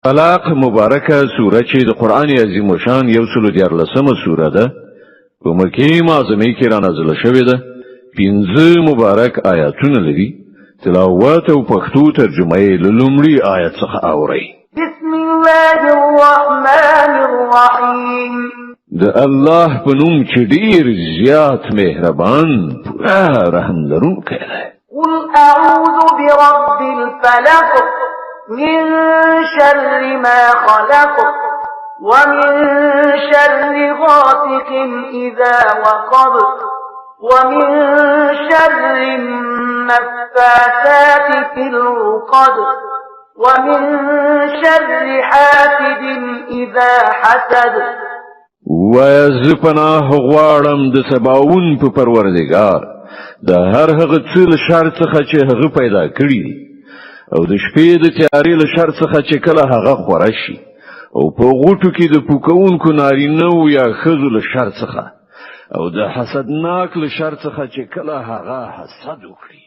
طلاق مبارکه سوره چې د قران عظیم شان یو سلو دیارلسمه سوره ده په مکه معظمه کې را نازله شوې ده 15 مبارک آیاتونه لري تلاوت او پښتو ترجمه یې لومړی آیت څخه اوري بسم الله الرحمن الرحیم د الله په نوم چې ډیر زیات مهربان پوره رحم لرونکی دی قل اعوذ برب الفلق من شر ما خلق ومن شر غاسق إذا وقب ومن شر النفاثات في العقد ومن شر حاسد إذا حسد ويزپناه غواړم د سباون په پروردگار د هر هغه څه له شر څخه چې هغه پیدا کړی او د شپې د تیارې له شر څخه چې کله هغه خوره شي او په غوټو کې د پوکونکو نارینه یا ښځو له شر څخه او د حسدناک له شر څخه چې کله هغه حسد وکړي